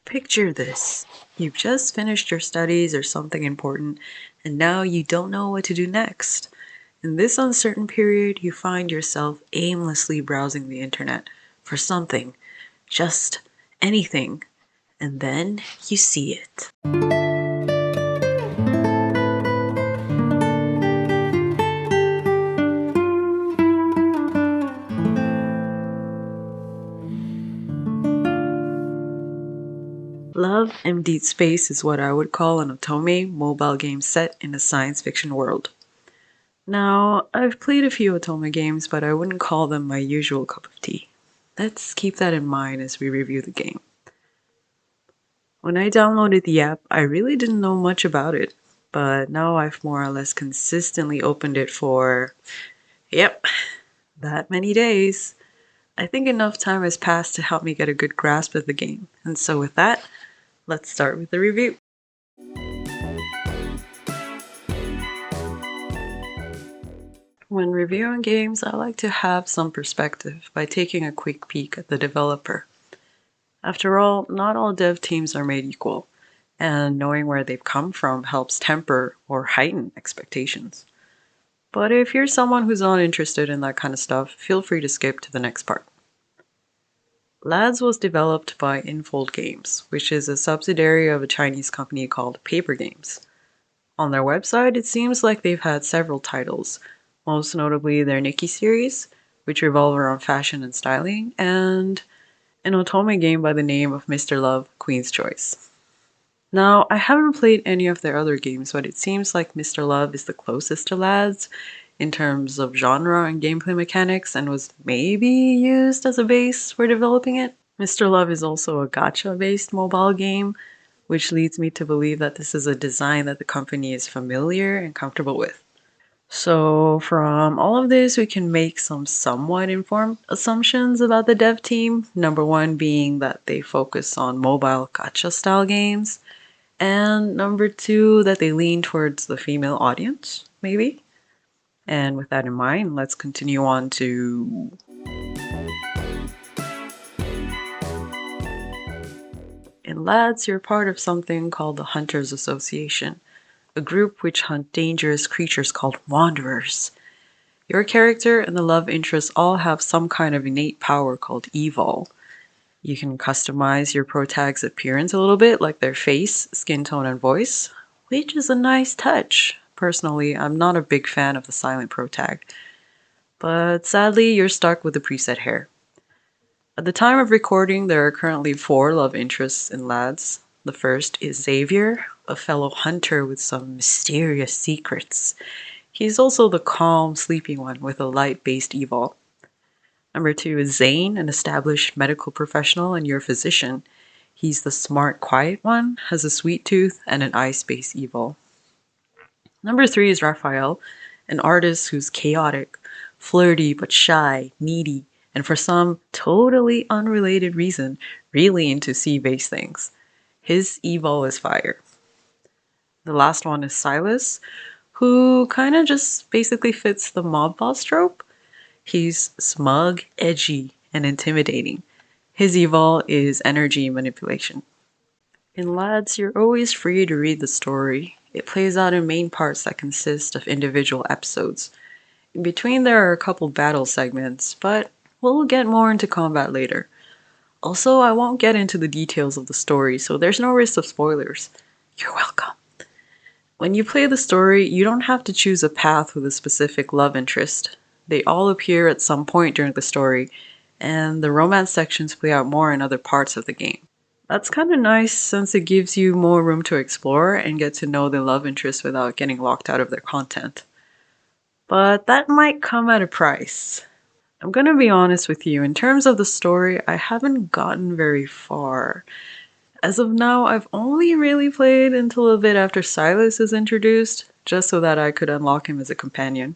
Picture this. You've just finished your studies or something important, and now you don't know what to do next. In this uncertain period, you find yourself aimlessly browsing the internet for something, just anything, and then you see it. Love and Deepspace is what I would call an otome mobile game set in a science fiction world. Now, I've played a few otome games, but I wouldn't call them my usual cup of tea. Let's keep that in mind as we review the game. When I downloaded the app, I really didn't know much about it, but now I've more or less consistently opened it for, that many days. I think enough time has passed to help me get a good grasp of the game, and so with that, let's start with the review. When reviewing games, I like to have some perspective by taking a quick peek at the developer. After all, not all dev teams are made equal, and knowing where they've come from helps temper or heighten expectations. But if you're someone who's not interested in that kind of stuff, feel free to skip to the next part. Lads was developed by Infold Games, which is a subsidiary of a Chinese company called Paper Games. On their website, it seems like they've had several titles, most notably their Nikki series, which revolve around fashion and styling, and an otome game by the name of Mr. Love, Queen's Choice. Now, I haven't played any of their other games, but it seems like Mr. Love is the closest to Lads in terms of genre and gameplay mechanics and was maybe used as a base for developing it. Mr. Love is also a gacha-based mobile game, which leads me to believe that this is a design that the company is familiar and comfortable with. So from all of this, we can make some somewhat informed assumptions about the dev team. Number one being that they focus on mobile gacha style games. And number two, that they lean towards the female audience, maybe. And with that in mind, let's continue on to... In Lads, you're part of something called the Hunters Association, a group which hunt dangerous creatures called wanderers. Your character and the love interest all have some kind of innate power called evol. You can customize your protag's appearance a little bit, like their face, skin tone, and voice, which is a nice touch. Personally, I'm not a big fan of the silent protag, but sadly, you're stuck with the preset hair. At the time of recording, there are currently 4 love interests in Lads. The first is Xavier, a fellow hunter with some mysterious secrets. He's also the calm, sleepy one with a light-based evol. Number 2 is Zane, an established medical professional and your physician. He's the smart, quiet one, has a sweet tooth, and an ice-based evol. Number 3 is Raphael, an artist who's chaotic, flirty but shy, needy, and for some totally unrelated reason, really into sea-based things. His evol is fire. The last one is Silas, who kind of just basically fits the mob boss trope. He's smug, edgy, and intimidating. His evol is energy manipulation. In Lads, you're always free to read the story. It plays out in main parts that consist of individual episodes. In between, there are a couple battle segments, but we'll get more into combat later. Also, I won't get into the details of the story, so there's no risk of spoilers. You're welcome. When you play the story, you don't have to choose a path with a specific love interest. They all appear at some point during the story, and the romance sections play out more in other parts of the game. That's kind of nice since it gives you more room to explore and get to know the love interest without getting locked out of their content. But that might come at a price. I'm gonna be honest with you, in terms of the story, I haven't gotten very far. As of now, I've only really played until a bit after Silas is introduced, just so that I could unlock him as a companion.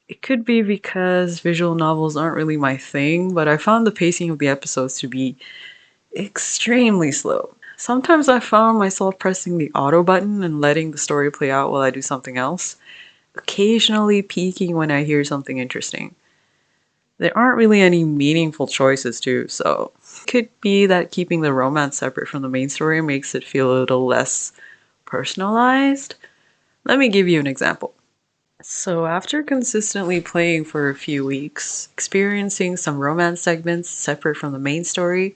It could be because visual novels aren't really my thing, but I found the pacing of the episodes to be extremely slow. Sometimes I found myself pressing the auto button and letting the story play out while I do something else, occasionally peeking when I hear something interesting. There aren't really any meaningful choices too, so it could be that keeping the romance separate from the main story makes it feel a little less personalized. Let me give you an example. So, after consistently playing for a few weeks, experiencing some romance segments separate from the main story,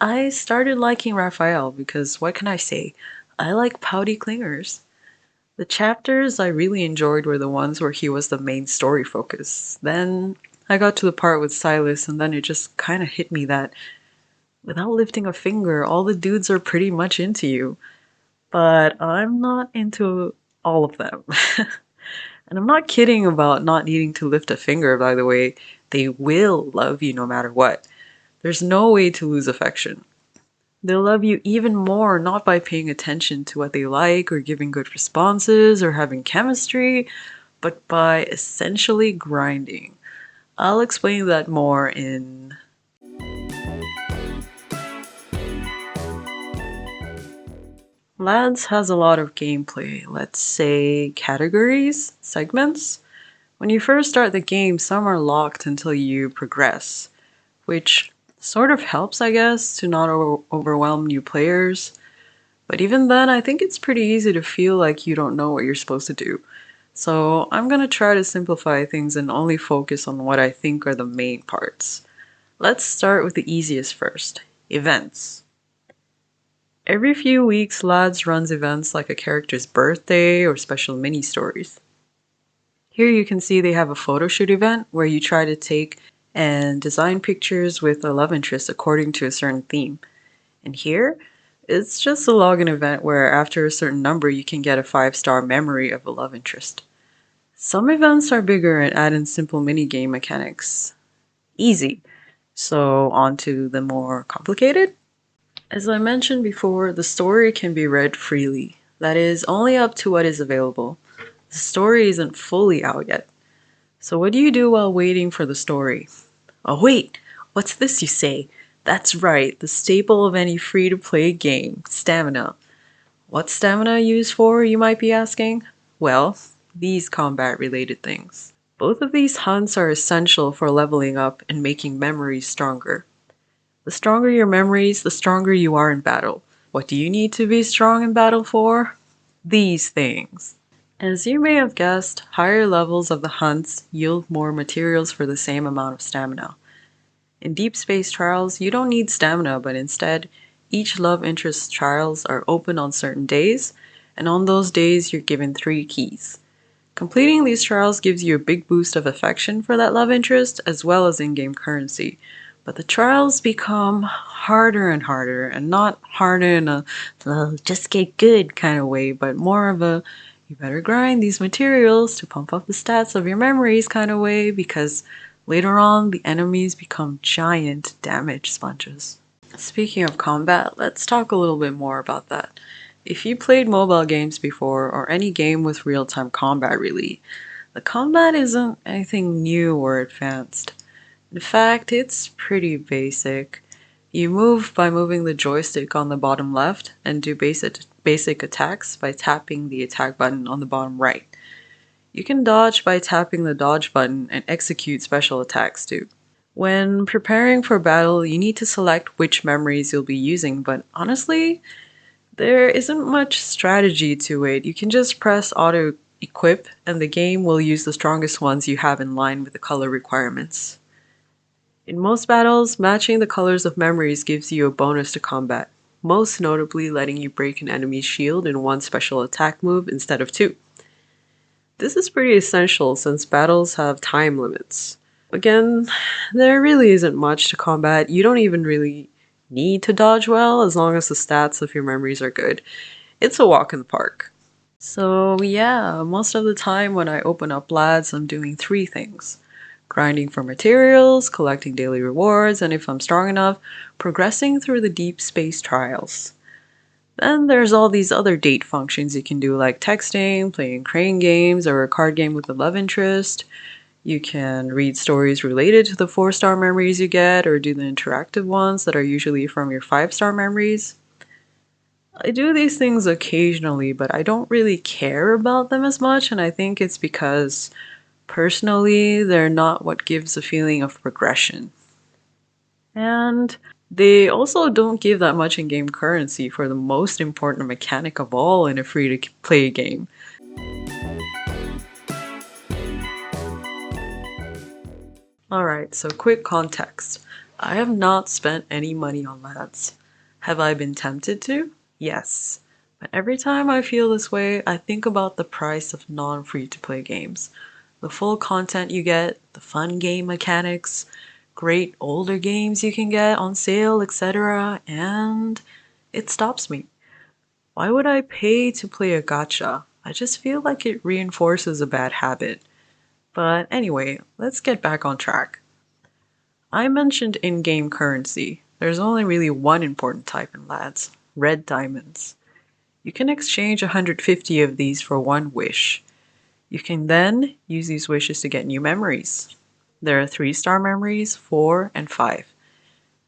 I started liking Raphael because what can I say? I like pouty clingers. The chapters I really enjoyed were the ones where he was the main story focus. Then I got to the part with Silas, and then it just kind of hit me that without lifting a finger, all the dudes are pretty much into you. But I'm not into all of them. And I'm not kidding about not needing to lift a finger, by the way. They will love you no matter what. There's no way to lose affection. They'll love you even more not by paying attention to what they like or giving good responses or having chemistry, but by essentially grinding. I'll explain that more in. Lads has a lot of gameplay, let's say categories, segments. When you first start the game, some are locked until you progress, which sort of helps, I guess, to not overwhelm new players. But even then, I think it's pretty easy to feel like you don't know what you're supposed to do. So I'm gonna try to simplify things and only focus on what I think are the main parts. Let's start with the easiest first, events. Every few weeks, Lads runs events like a character's birthday or special mini stories. Here you can see they have a photo shoot event where you try to take and design pictures with a love interest according to a certain theme. And here, it's just a login event where after a certain number you can get a 5-star memory of a love interest. Some events are bigger and add in simple mini-game mechanics. Easy. So on to the more complicated. As I mentioned before, the story can be read freely. That is, only up to what is available. The story isn't fully out yet. So what do you do while waiting for the story? Oh wait, what's this you say? That's right, the staple of any free-to-play game, stamina. What's stamina used for, you might be asking? Well, these combat-related things. Both of these hunts are essential for leveling up and making memories stronger. The stronger your memories, the stronger you are in battle. What do you need to be strong in battle for? These things. As you may have guessed, higher levels of the hunts yield more materials for the same amount of stamina. In Deep Space trials, you don't need stamina, but instead, each love interest trials are open on certain days, and on those days you're given 3 keys. Completing these trials gives you a big boost of affection for that love interest, as well as in-game currency. But the trials become harder and harder, and not harder in a just get good kind of way, but more of a you better grind these materials to pump up the stats of your memories kind of way, because later on the enemies become giant damage sponges. Speaking of combat, let's talk a little bit more about that. If you played mobile games before, or any game with real-time combat really, the combat isn't anything new or advanced. In fact, it's pretty basic. You move by moving the joystick on the bottom left and do basic attacks by tapping the attack button on the bottom right. You can dodge by tapping the dodge button and execute special attacks too. When preparing for battle, you need to select which memories you'll be using, but honestly, there isn't much strategy to it. You can just press auto equip and the game will use the strongest ones you have in line with the color requirements. In most battles, matching the colors of memories gives you a bonus to combat, most notably letting you break an enemy's shield in one special attack move instead of 2. This is pretty essential since battles have time limits. Again, there really isn't much to combat. You don't even really need to dodge well as long as the stats of your memories are good. It's a walk in the park. So yeah, most of the time when I open up Lads, I'm doing 3 things. Grinding for materials, collecting daily rewards, and if I'm strong enough, progressing through the deep space trials. Then there's all these other date functions you can do like texting, playing crane games, or a card game with a love interest. You can read stories related to the 4-star memories you get, or do the interactive ones that are usually from your 5-star memories. I do these things occasionally, but I don't really care about them as much, and I think it's because Personally, they're not what gives a feeling of progression. And they also don't give that much in-game currency for the most important mechanic of all in a free-to-play game. Alright, so quick context. I have not spent any money on LADs. Have I been tempted to? Yes. But every time I feel this way, I think about the price of non-free-to-play games. The full content you get, the fun game mechanics, great older games you can get on sale, etc. And it stops me. Why would I pay to play a gacha? I just feel like it reinforces a bad habit. But anyway, let's get back on track. I mentioned in-game currency. There's only really one important type in LADs, red diamonds. You can exchange 150 of these for one wish. You can then use these wishes to get new memories. There are 3-star memories, 4, and 5.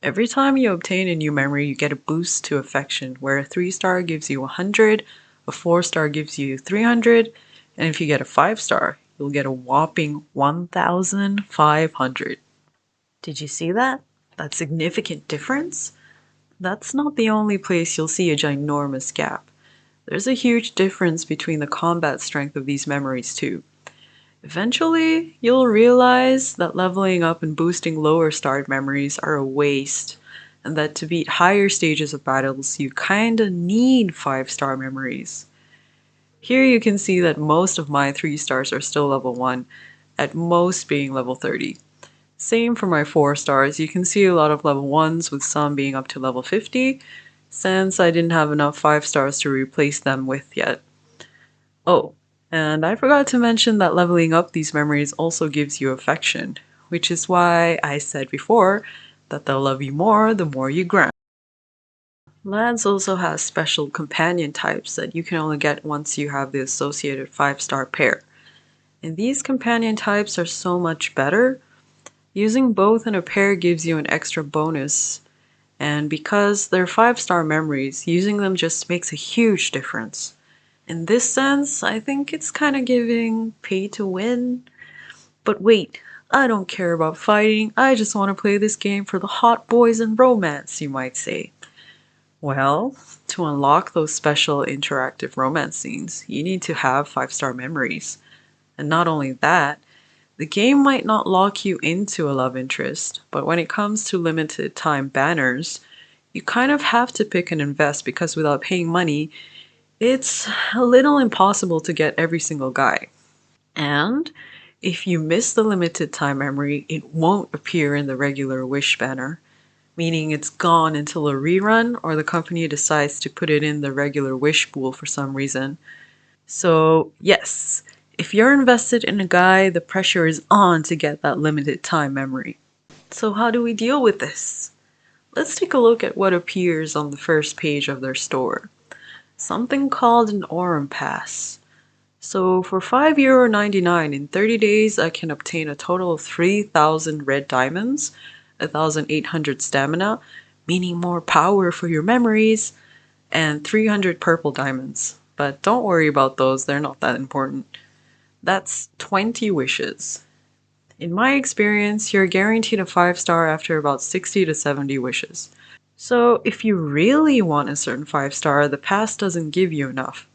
Every time you obtain a new memory, you get a boost to affection, where a 3-star gives you 100, a 4-star gives you 300, and if you get a 5-star, you'll get a whopping 1,500. Did you see that? That significant difference? That's not the only place you'll see a ginormous gap. There's a huge difference between the combat strength of these memories too. Eventually, you'll realize that leveling up and boosting lower starred memories are a waste, and that to beat higher stages of battles, you kinda need 5-star memories. Here you can see that most of my 3-stars are still level 1, at most being level 30. Same for my 4-stars, you can see a lot of level 1s with some being up to level 50, since I didn't have enough 5-stars to replace them with yet. Oh, and I forgot to mention that leveling up these memories also gives you affection, which is why I said before that they'll love you more the more you grind. LADs also has special companion types that you can only get once you have the associated 5-star pair. And these companion types are so much better. Using both in a pair gives you an extra bonus, and because they're 5-star memories, using them just makes a huge difference. In this sense, I think it's kind of giving pay to win. But wait, I don't care about fighting, I just want to play this game for the hot boys and romance, you might say. Well, to unlock those special interactive romance scenes, you need to have 5-star memories. And not only that, the game might not lock you into a love interest, but when it comes to limited time banners, you kind of have to pick and invest because without paying money, it's a little impossible to get every single guy. And if you miss the limited time memory, it won't appear in the regular wish banner, meaning it's gone until a rerun or the company decides to put it in the regular wish pool for some reason. So yes, if you're invested in a guy, the pressure is on to get that limited time memory. So how do we deal with this? Let's take a look at what appears on the first page of their store. Something called an Aurum Pass. So for €5.99 in 30 days, I can obtain a total of 3,000 red diamonds, 1,800 stamina, meaning more power for your memories, and 300 purple diamonds. But don't worry about those, they're not that important. That's 20 wishes. In my experience, you're guaranteed a 5-star after about 60 to 70 wishes. So if you really want a certain 5-star, the pass doesn't give you enough.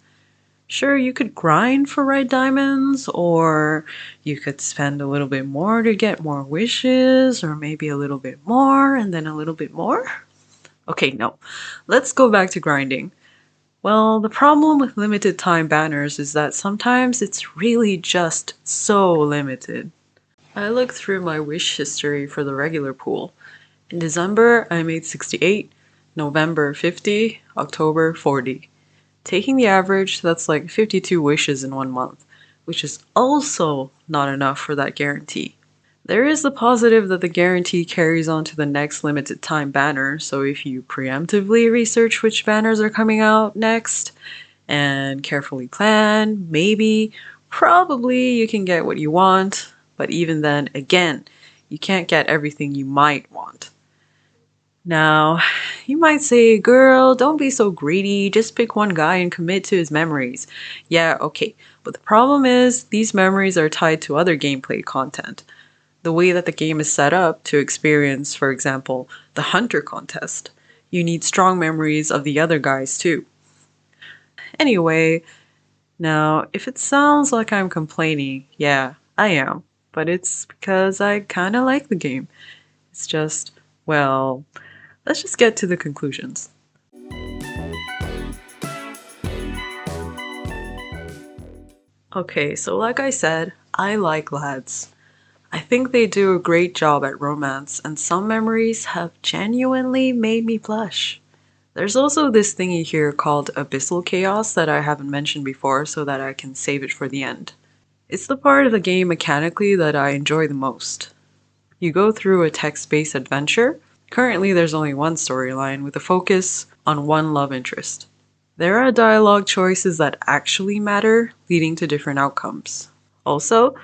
Sure, you could grind for red diamonds, or you could spend a little bit more to get more wishes, or maybe a little bit more and then a little bit more. Okay, no. Let's go back to grinding. Well, the problem with limited time banners is that sometimes it's really just so limited. I looked through my wish history for the regular pool. In December, I made 68, November 50, October 40. Taking the average, that's like 52 wishes in 1 month, which is also not enough for that guarantee. There is the positive that the guarantee carries on to the next limited time banner, so if you preemptively research which banners are coming out next, and carefully plan, maybe, probably you can get what you want, but even then, again, you can't get everything you might want. Now, You might say, girl, don't be so greedy, just pick one guy and commit to his memories. Yeah, okay, but the problem is these memories are tied to other gameplay content. The way that the game is set up to experience, for example, the hunter contest. You need strong memories of the other guys too. Anyway, now, if it sounds like I'm complaining, yeah, I am. But it's because I kinda like the game. It's just, well, let's just get to the conclusions. Okay, so like I said, I like lads. I think they do a great job at romance, and some memories have genuinely made me blush. There's also this thingy here called Abyssal Chaos that I haven't mentioned before so that I can save it for the end. It's the part of the game mechanically that I enjoy the most. You go through a text-based adventure. Currently, there's only one storyline with a focus on one love interest. There are dialogue choices that actually matter, leading to different outcomes. Also,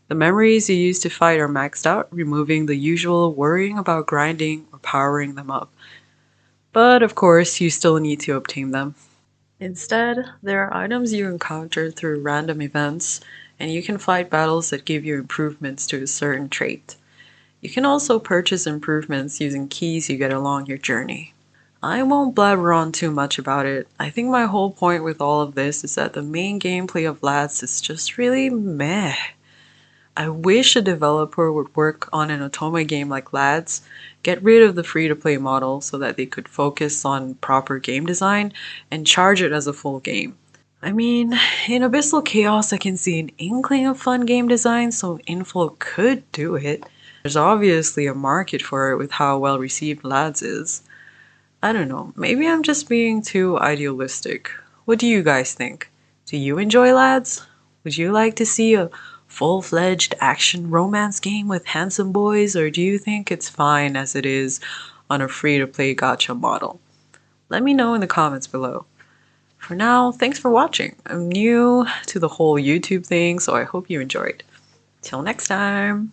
the memories you use to fight are maxed out, removing the usual worrying about grinding or powering them up. But of course, you still need to obtain them. Instead, there are items you encounter through random events, and you can fight battles that give you improvements to a certain trait. You can also purchase improvements using keys you get along your journey. I won't blabber on too much about it. I think my whole point with all of this is that the main gameplay of Lads is just really meh. I wish a developer would work on an Otome game like Lads, get rid of the free to play model so that they could focus on proper game design and charge it as a full game. I mean, in Abyssal Chaos, I can see an inkling of fun game design, so Infold could do it. There's obviously a market for it with how well received Lads is. I don't know, maybe I'm just being too idealistic. What do you guys think? Do you enjoy Lads? Would you like to see a full-fledged action romance game with handsome boys, or do you think it's fine as it is on a free-to-play gacha model? Let me know in the comments below. For now, thanks for watching. I'm new to the whole YouTube thing, so I hope you enjoyed. Till next time!